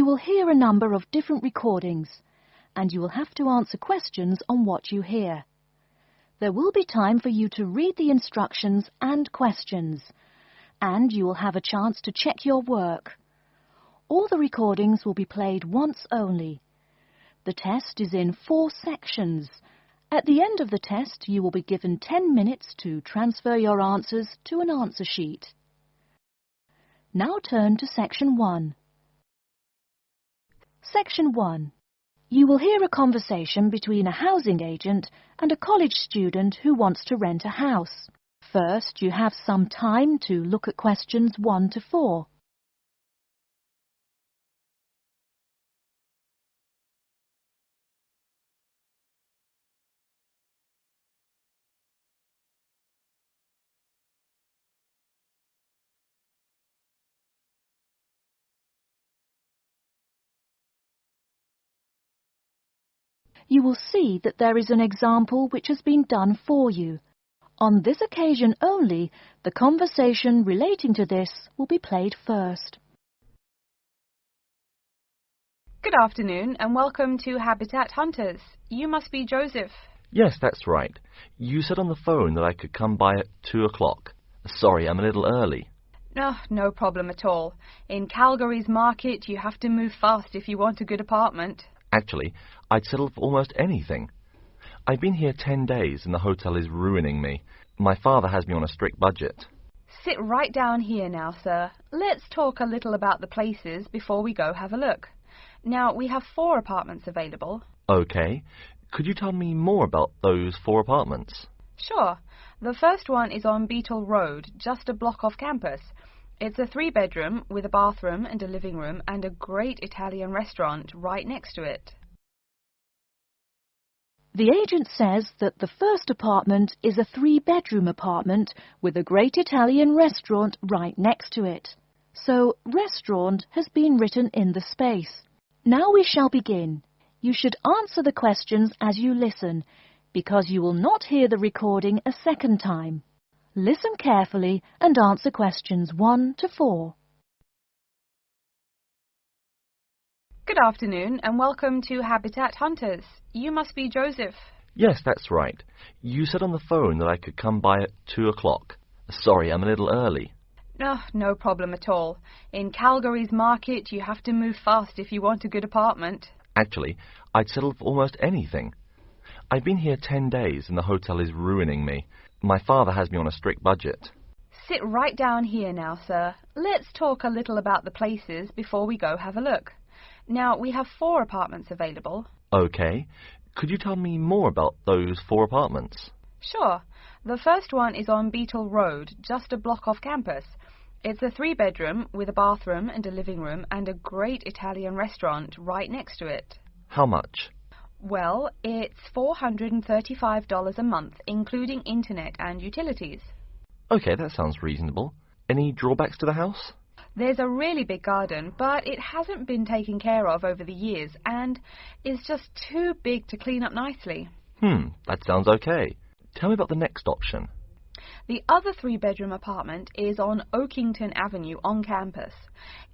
will hear a number of different recordings, and you will have to answer questions on what you hear. There will be time for you to read the instructions and questions, and you will have a chance to check your work. All the recordings will be played once only. The test is in 4 sections. At the end of the test, you will be given 10 minutes to transfer your answers to an answer sheet. Now turn to Section 1. Section 1. You will hear a conversation between a housing agent and a college student who wants to rent a house. First, you have some time to look at questions 1 to 4. You will see that there is an example which has been done for you. On this occasion only, the conversation relating to this will be played first. Good afternoon and welcome to Habitat Hunters. You must be Joseph. Yes, that's right. You said on the phone that I could come by at 2 o'clock. Sorry, I'm a little early. No problem at all. In Calgary's market, you have to move fast if you want a good apartment. Actually, I'd settle for almost anything. I've been here 10 days and the hotel is ruining me. My father has me on a strict budget. Sit right down here now, sir. Let's talk a little about the places before we go have a look. Now, we have 4 apartments available. Okay. Could you tell me more about those 4 apartments? Sure. The first one is on Beetle Road, just a block off campus. It's a 3-bedroom with a bathroom and a living room and a great Italian restaurant right next to it. The agent says that the first apartment is a 3-bedroom apartment with a great Italian restaurant right next to it. So, restaurant has been written in the space. Now we shall begin. You should answer the questions as you listen, because you will not hear the recording a second time. Listen carefully and answer questions 1 to 4. Good afternoon and welcome to Habitat Hunters. You must be Joseph. Yes, that's right. You said on the phone that I could come by at 2 o'clock. Sorry, I'm a little early. No problem at all. In Calgary's market, you have to move fast if you want a good apartment. Actually, I'd settle for almost anything. I've been here 10 days and the hotel is ruining me. My father has me on a strict budget. Sit right down here now, sir. Let's talk a little about the places before we go have a look. Now, we have 4 apartments available. Okay. Could you tell me more about those 4 apartments? Sure. The first one is on Beetle Road, just a block off campus. It's a 3-bedroom with a bathroom and a living room and a great Italian restaurant right next to it. How much? Well, it's $435 a month, including internet and utilities. Okay, that sounds reasonable. Any drawbacks to the house? There's a really big garden, but it hasn't been taken care of over the years and is just too big to clean up nicely. That sounds okay. Tell me about the next option. The other 3-bedroom apartment is on Oakington Avenue on campus.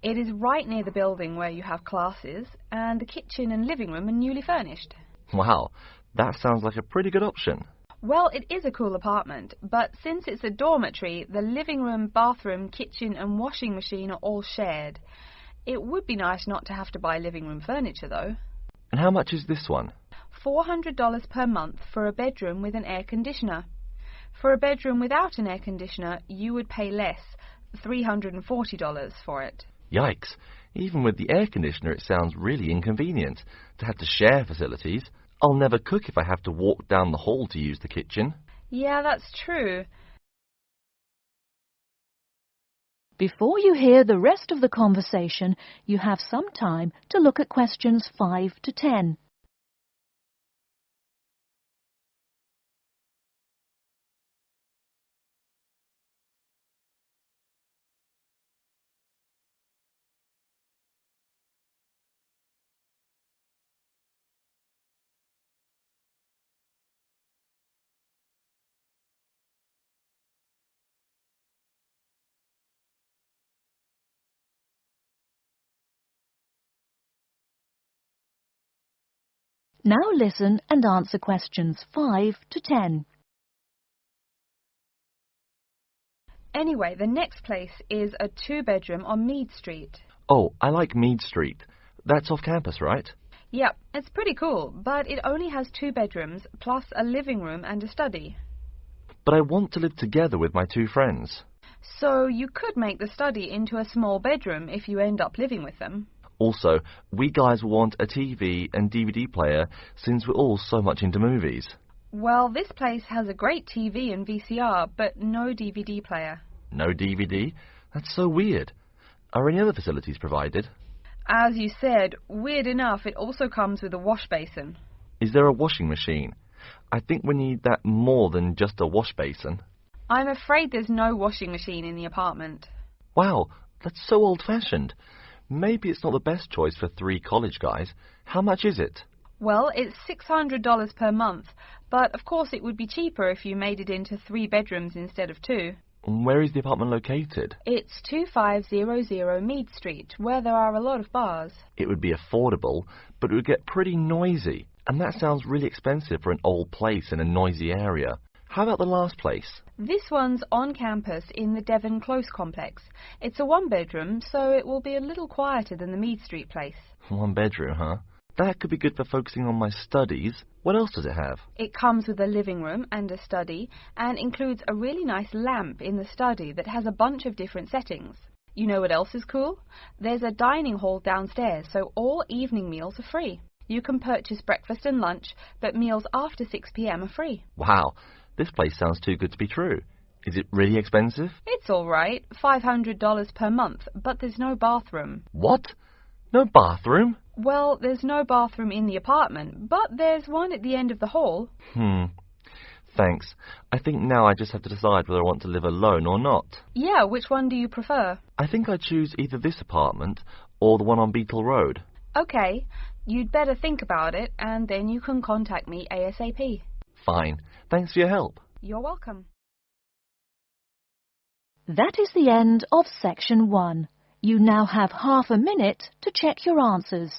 It is right near the building where you have classes, and the kitchen and living room are newly furnished. Wow, that sounds like a pretty good option. Well, it is a cool apartment, but since it's a dormitory, the living room, bathroom, kitchen and washing machine are all shared. It would be nice not to have to buy living room furniture, though. And how much is this one? $400 per month for a bedroom with an air conditioner. For a bedroom without an air conditioner, you would pay less, $340 for it. Yikes. Even with the air conditioner, it sounds really inconvenient to have to share facilities. I'll never cook if I have to walk down the hall to use the kitchen. Yeah, that's true. Before you hear the rest of the conversation, you have some time to look at questions 5 to 10. Now listen and answer questions 5 to 10. Anyway, the next place is a 2-bedroom on Mead Street. Oh, I like Mead Street. That's off campus, right? Yep, it's pretty cool, but it only has 2 bedrooms, plus a living room and a study. But I want to live together with my 2 friends. So you could make the study into a small bedroom if you end up living with them. Also, we guys want a TV and DVD player since we're all so much into movies. Well, this place has a great TV and VCR, but no DVD player. No DVD? That's so weird. Are any other facilities provided? As you said, weird enough, it also comes with a wash basin. Is there a washing machine? I think we need that more than just a wash basin. I'm afraid there's no washing machine in the apartment. Wow, that's so old-fashioned. Maybe it's not the best choice for 3 college guys. How much is it? Well, it's $600 per month, but of course it would be cheaper if you made it into 3 bedrooms instead of 2. Where is the apartment located? It's 2500 Mead Street, where there are a lot of bars. It would be affordable, but it would get pretty noisy. And that sounds really expensive for an old place in a noisy area. How about the last place? This one's on campus in the Devon Close complex. It's a 1-bedroom, so it will be a little quieter than the Mead Street place. 1 bedroom, huh? That could be good for focusing on my studies. What else does it have? It comes with a living room and a study, and includes a really nice lamp in the study that has a bunch of different settings. You know what else is cool? There's a dining hall downstairs, so all evening meals are free. You can purchase breakfast and lunch, but meals after 6 p.m. are free. Wow, this place sounds too good to be true. Is it really expensive? It's all right, $500 per month, but there's no bathroom. What? No bathroom? Well, there's no bathroom in the apartment, but there's one at the end of the hall. Thanks. I think now I just have to decide whether I want to live alone or not. Yeah, which one do you prefer? I think I'd choose either this apartment or the one on Beetle Road. Okay, you'd better think about it, and then you can contact me ASAP. Fine. Thanks for your help. You're welcome. That is the end of Section 1. You now have half a minute to check your answers.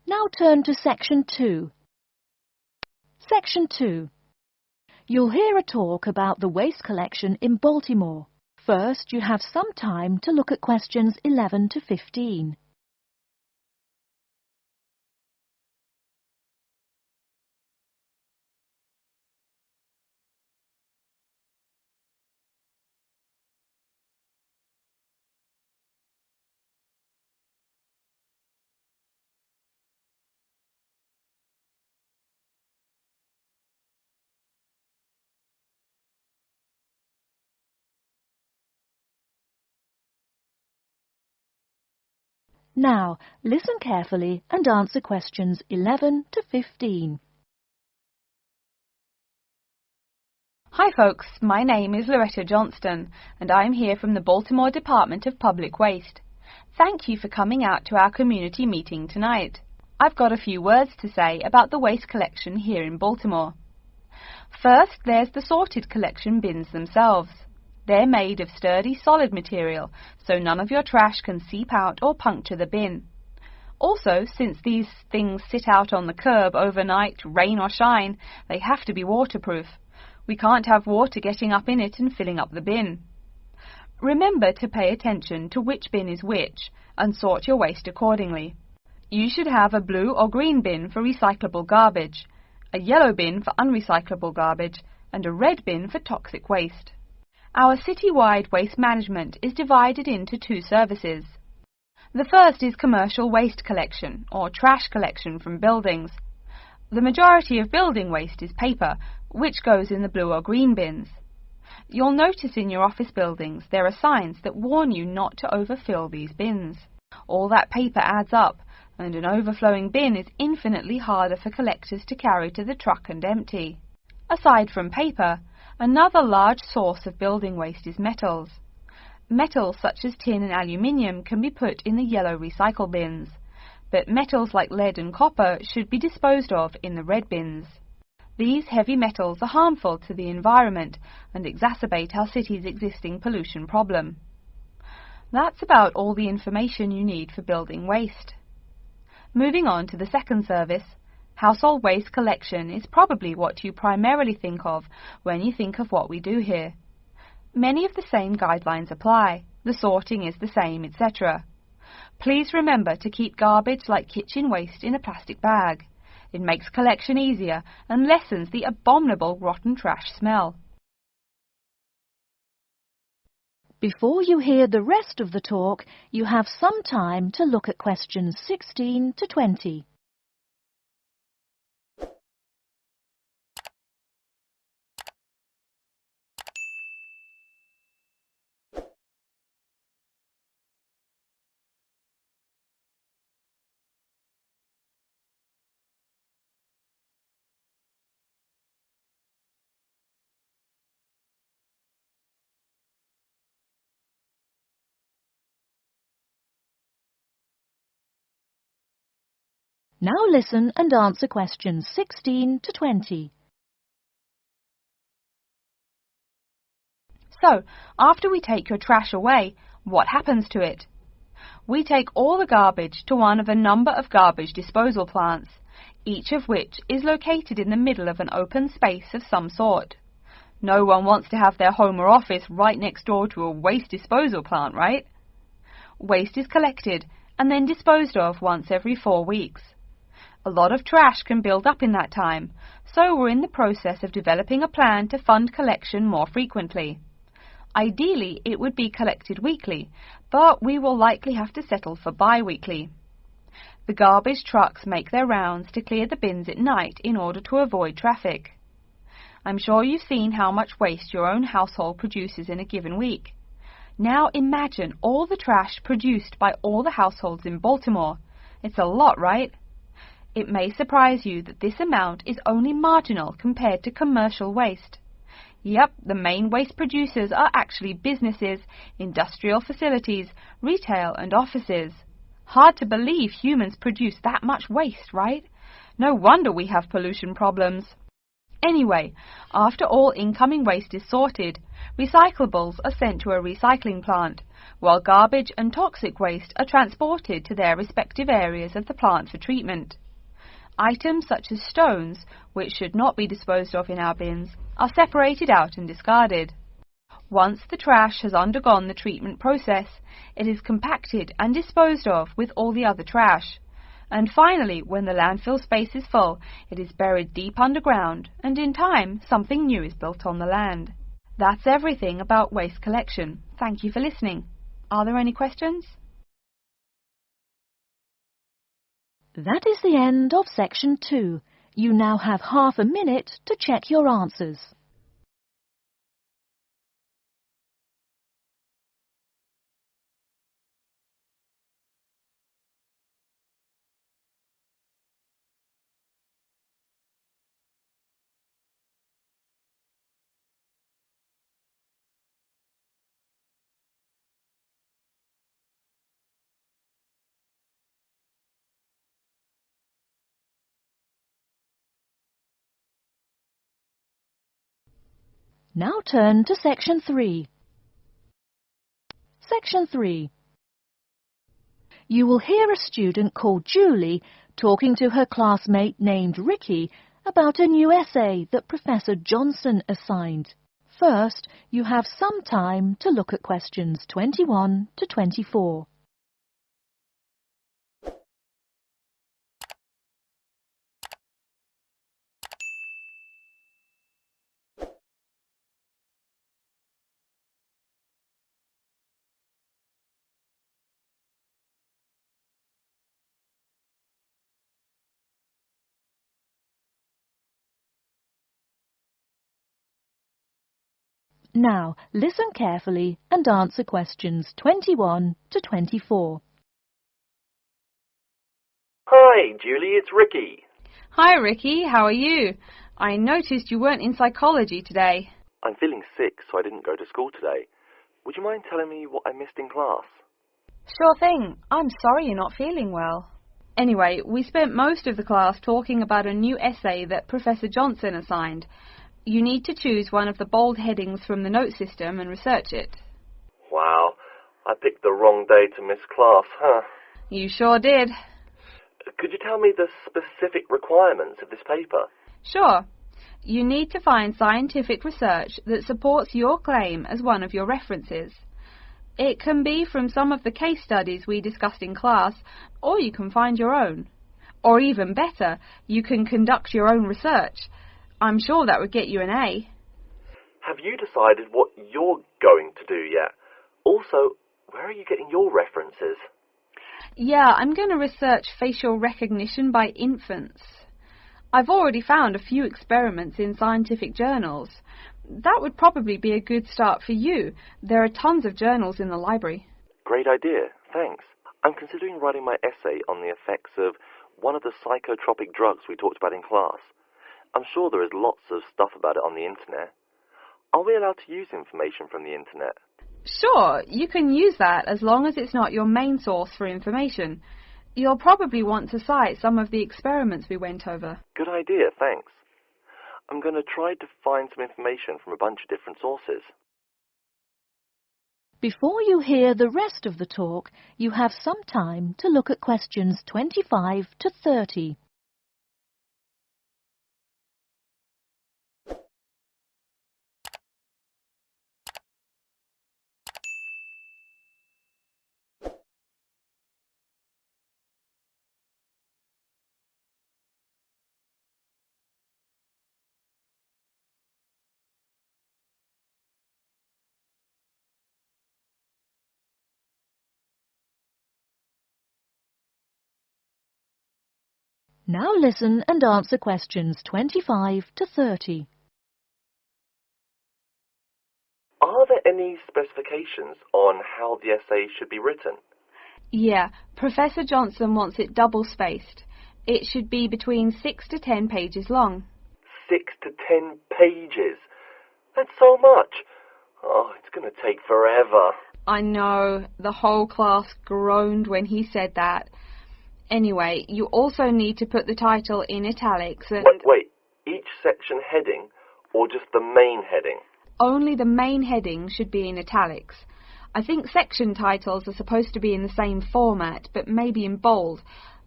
Now turn to Section 2. Section 2. You'll hear a talk about the waste collection in Baltimore. First, you have some time to look at questions 11 to 15. Now, listen carefully and answer questions 11 to 15. Hi folks, my name is Loretta Johnston, and I'm here from the Baltimore Department of Public Waste. Thank you for coming out to our community meeting tonight. I've got a few words to say about the waste collection here in Baltimore. First, there's the sorted collection bins themselves. They're made of sturdy, solid material, so none of your trash can seep out or puncture the bin. Also, since these things sit out on the curb overnight, rain or shine, they have to be waterproof. We can't have water getting up in it and filling up the bin. Remember to pay attention to which bin is which, and sort your waste accordingly. You should have a blue or green bin for recyclable garbage, a yellow bin for unrecyclable garbage, and a red bin for toxic waste. Our city-wide waste management is divided into 2 services. The first is commercial waste collection, or trash collection from buildings. The majority of building waste is paper, which goes in the blue or green bins. You'll notice in your office buildings there are signs that warn you not to overfill these bins. All that paper adds up, and an overflowing bin is infinitely harder for collectors to carry to the truck and empty. Aside from paper, another large source of building waste is metals. Metals such as tin and aluminium can be put in the yellow recycle bins, but metals like lead and copper should be disposed of in the red bins. These heavy metals are harmful to the environment and exacerbate our city's existing pollution problem. That's about all the information you need for building waste. Moving on to the second service, household waste collection is probably what you primarily think of when you think of what we do here. Many of the same guidelines apply, the sorting is the same, etc. Please remember to keep garbage like kitchen waste in a plastic bag. It makes collection easier and lessens the abominable rotten trash smell. Before you hear the rest of the talk, you have some time to look at questions 16 to 20. Now listen and answer questions 16 to 20. So, after we take your trash away, what happens to it? We take all the garbage to one of a number of garbage disposal plants, each of which is located in the middle of an open space of some sort. No one wants to have their home or office right next door to a waste disposal plant, right? Waste is collected and then disposed of once every 4 weeks. A lot of trash can build up in that time, so we're in the process of developing a plan to fund collection more frequently. Ideally, it would be collected weekly, but we will likely have to settle for bi-weekly. The garbage trucks make their rounds to clear the bins at night in order to avoid traffic. I'm sure you've seen how much waste your own household produces in a given week. Now imagine all the trash produced by all the households in Baltimore. It's a lot, right? It may surprise you that this amount is only marginal compared to commercial waste. Yep, the main waste producers are actually businesses, industrial facilities, retail and offices. Hard to believe humans produce that much waste, right? No wonder we have pollution problems. Anyway, after all incoming waste is sorted, recyclables are sent to a recycling plant, while garbage and toxic waste are transported to their respective areas of the plant for treatment. Items such as stones, which should not be disposed of in our bins, are separated out and discarded. Once the trash has undergone the treatment process, it is compacted and disposed of with all the other trash. And finally, when the landfill space is full, it is buried deep underground, and in time, something new is built on the land. That's everything about waste collection. Thank you for listening. Are there any questions? That is the end of section 2. You now have half a minute to check your answers. Now turn to section 3. Section 3. You will hear a student called Julie talking to her classmate named Ricky about a new essay that Professor Johnson assigned. First, you have some time to look at questions 21 to 24. Now, listen carefully and answer questions 21 to 24. Hi, Julie, it's Ricky. Hi Ricky, how are you? I noticed you weren't in psychology today. I'm feeling sick, so I didn't go to school today. Would you mind telling me what I missed in class? Sure thing. I'm sorry you're not feeling well. Anyway, we spent most of the class talking about a new essay that Professor Johnson assigned. You need to choose one of the bold headings from the note system and research it. Wow, I picked the wrong day to miss class, huh? You sure did. Could you tell me the specific requirements of this paper? Sure. You need to find scientific research that supports your claim as one of your references. It can be from some of the case studies we discussed in class, or you can find your own. Or even better, you can conduct your own research. I'm sure that would get you an A. Have you decided what you're going to do yet? Also, where are you getting your references? Yeah, I'm going to research facial recognition by infants. I've already found a few experiments in scientific journals. That would probably be a good start for you. There are tons of journals in the library. Great idea, thanks. I'm considering writing my essay on the effects of one of the psychotropic drugs we talked about in class. I'm sure there is lots of stuff about it on the internet. Are we allowed to use information from the internet? Sure, you can use that as long as it's not your main source for information. You'll probably want to cite some of the experiments we went over. Good idea, thanks. I'm going to try to find some information from a bunch of different sources. Before you hear the rest of the talk, you have some time to look at questions 25 to 30. Now listen and answer questions 25 to 30. Are there any specifications on how the essay should be written? Yeah, Professor Johnson wants it double-spaced. It should be between 6 to 10 pages long. 6 to 10 pages? That's so much. Oh, it's going to take forever. I know, the whole class groaned when he said that. Anyway, you also need to put the title in italics and... Wait, each section heading or just the main heading? Only the main heading should be in italics. I think section titles are supposed to be in the same format, but maybe in bold.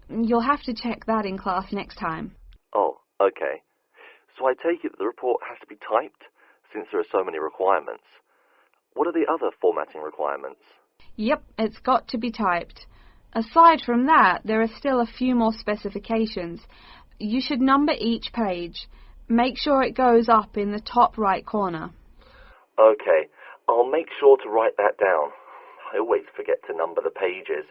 You'll have to check that in class next time. Oh, okay. So I take it that the report has to be typed, since there are so many requirements. What are the other formatting requirements? Yep, it's got to be typed. Aside from that, there are still a few more specifications. You should number each page. Make sure it goes up in the top right corner. Okay, I'll make sure to write that down. I always forget to number the pages.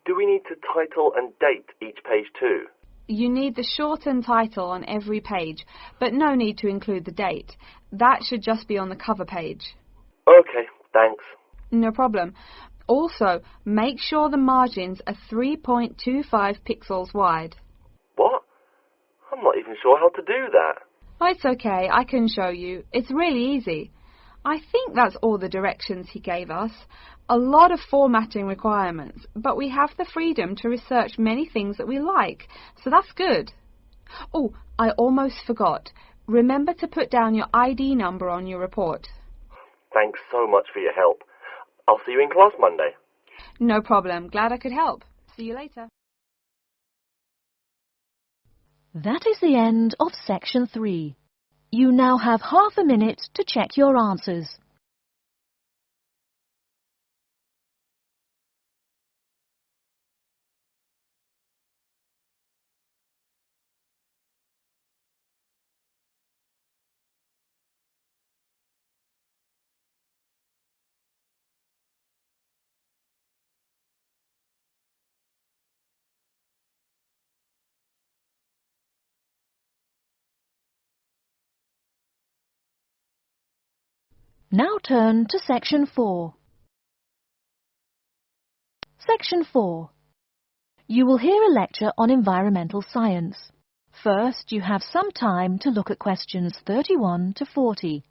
Do we need to title and date each page too? You need the shortened title on every page, but no need to include the date. That should just be on the cover page. Okay, thanks. No problem. Also, make sure the margins are 3.25 pixels wide. What? I'm not even sure how to do that. Oh, it's okay, I can show you. It's really easy. I think that's all the directions he gave us. A lot of formatting requirements, but we have the freedom to research many things that we like, so that's good. Oh, I almost forgot. Remember to put down your ID number on your report. Thanks so much for your help. I'll see you in class Monday. No problem. Glad I could help. See you later. That is the end of section 3. You now have half a minute to check your answers. Now turn to section 4. Section 4. You will hear a lecture on environmental science. First, you have some time to look at questions 31 to 40.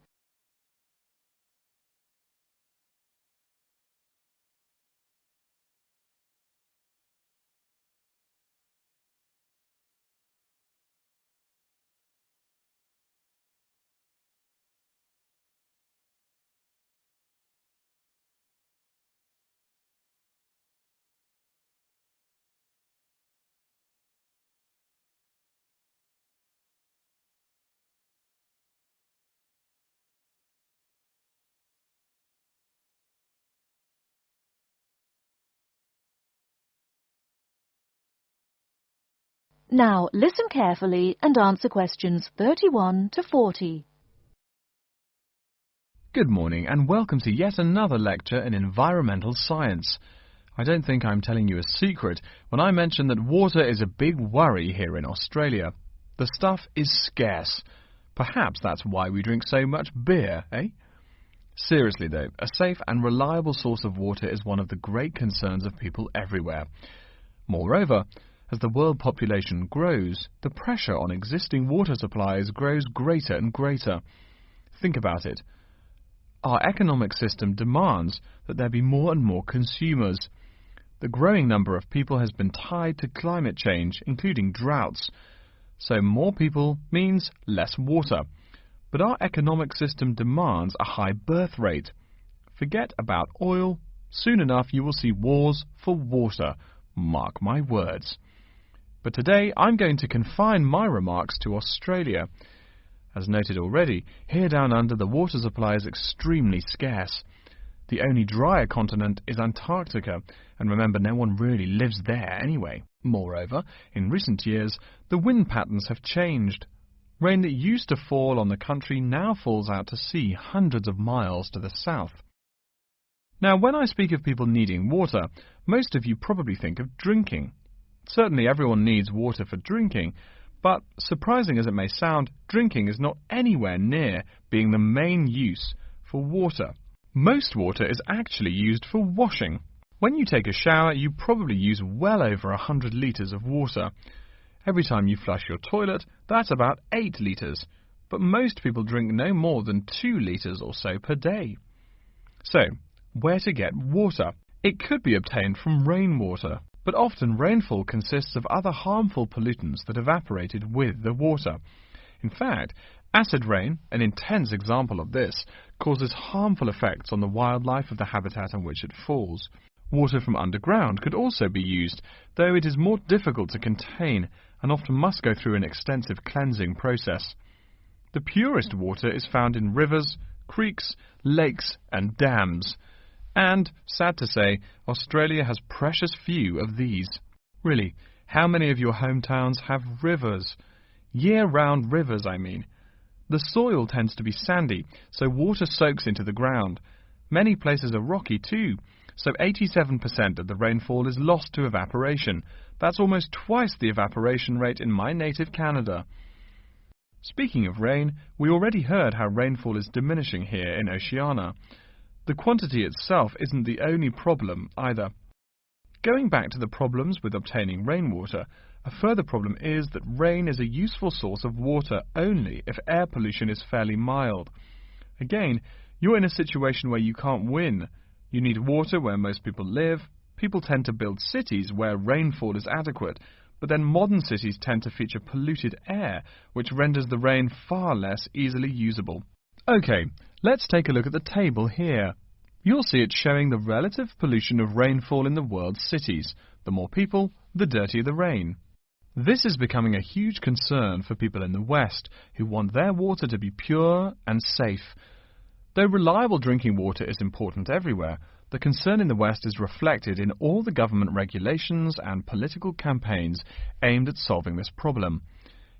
Now, listen carefully and answer questions 31 to 40. Good morning and welcome to yet another lecture in environmental science. I don't think I'm telling you a secret when I mention that water is a big worry here in Australia. The stuff is scarce. Perhaps that's why we drink so much beer, eh? Seriously though, a safe and reliable source of water is one of the great concerns of people everywhere. Moreover, as the world population grows, the pressure on existing water supplies grows greater and greater. Think about it. Our economic system demands that there be more and more consumers. The growing number of people has been tied to climate change, including droughts. So more people means less water. But our economic system demands a high birth rate. Forget about oil. Soon enough you will see wars for water. Mark my words. But today I'm going to confine my remarks to Australia. As noted already, here down under the water supply is extremely scarce. The only drier continent is Antarctica, and remember, no one really lives there anyway. Moreover, in recent years, the wind patterns have changed. Rain that used to fall on the country now falls out to sea hundreds of miles to the south. Now, when I speak of people needing water, most of you probably think of drinking. Certainly everyone needs water for drinking, but surprising as it may sound, drinking is not anywhere near being the main use for water. Most water is actually used for washing. When you take a shower, you probably use well over 100 litres of water. Every time you flush your toilet, that's about 8 litres, but most people drink no more than 2 litres or so per day. So, where to get water? It could be obtained from rainwater, but often rainfall consists of other harmful pollutants that evaporated with the water. In fact, acid rain, an intense example of this, causes harmful effects on the wildlife of the habitat on which it falls. Water from underground could also be used, though it is more difficult to contain and often must go through an extensive cleansing process. The purest water is found in rivers, creeks, lakes and dams. And, sad to say, Australia has precious few of these. Really, how many of your hometowns have rivers? Year-round rivers, I mean. The soil tends to be sandy, so water soaks into the ground. Many places are rocky too, so 87% of the rainfall is lost to evaporation. That's almost twice the evaporation rate in my native Canada. Speaking of rain, we already heard how rainfall is diminishing here in Oceania. The quantity itself isn't the only problem either. Going back to the problems with obtaining rainwater, a further problem is that rain is a useful source of water only if air pollution is fairly mild. Again, you're in a situation where you can't win. You need water where most people live. People tend to build cities where rainfall is adequate, but then modern cities tend to feature polluted air, which renders the rain far less easily usable. Okay, let's take a look at the table here. You'll see it showing the relative pollution of rainfall in the world's cities. The more people, the dirtier the rain. This is becoming a huge concern for people in the West, who want their water to be pure and safe. Though reliable drinking water is important everywhere, the concern in the West is reflected in all the government regulations and political campaigns aimed at solving this problem.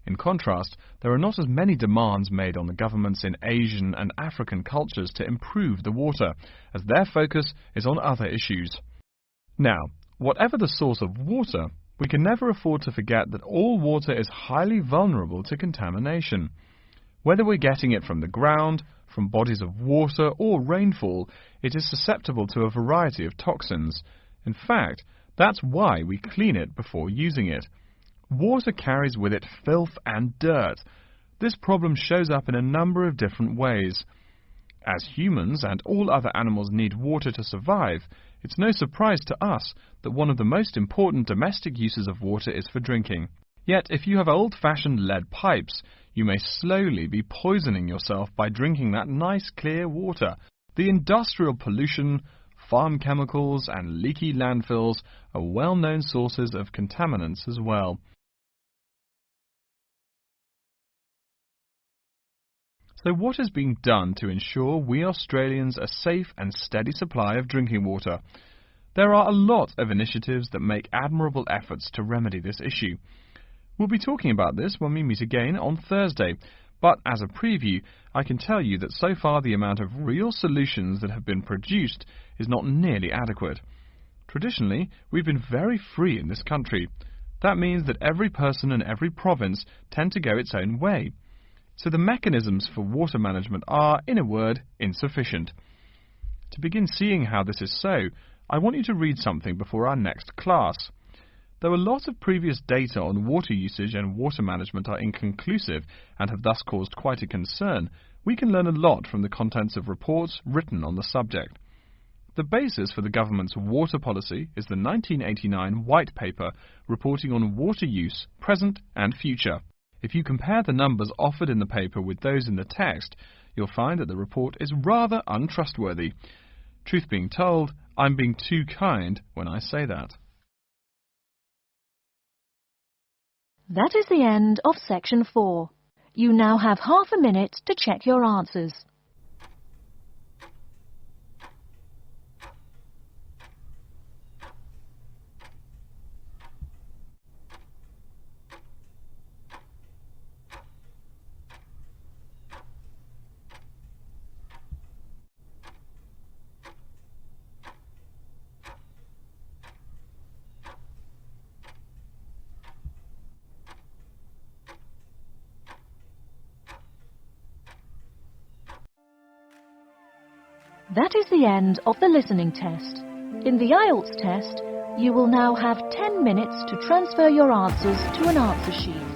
In contrast, there are not as many demands made on the governments in Asian and African cultures to improve the water, as their focus is on other issues. Now, whatever the source of water, we can never afford to forget that all water is highly vulnerable to contamination. Whether we're getting it from the ground, from bodies of water or rainfall, it is susceptible to a variety of toxins. In fact, That's why we clean it before using it. Water carries with it filth and dirt. This problem shows up in a number of different ways. As humans and all other animals need water to survive, it's no surprise to us that one of the most important domestic uses of water is for drinking. Yet, if you have old-fashioned lead pipes, you may slowly be poisoning yourself by drinking that nice clear water. The industrial pollution, farm chemicals and leaky landfills are well-known sources of contaminants as well. So what is being done to ensure we Australians a safe and steady supply of drinking water? There are a lot of initiatives that make admirable efforts to remedy this issue. We'll be talking about this when we meet again on Thursday, but as a preview, I can tell you that so far the amount of real solutions that have been produced is not nearly adequate. Traditionally, we've been very free in this country. That means that every person and every province tend to go its own way. So the mechanisms for water management are, in a word, insufficient. To begin seeing how this is so, I want you to read something before our next class. Though a lot of previous data on water usage and water management are inconclusive and have thus caused quite a concern, we can learn a lot from the contents of reports written on the subject. The basis for the government's water policy is the 1989 White Paper reporting on water use, present and future. If you compare the numbers offered in the paper with those in the text, you'll find that the report is rather untrustworthy. Truth being told, I'm being too kind when I say that. That is the end of Section 4. You now have half a minute to check your answers. That is the end of the listening test. In the IELTS test, you will now have 10 minutes to transfer your answers to an answer sheet.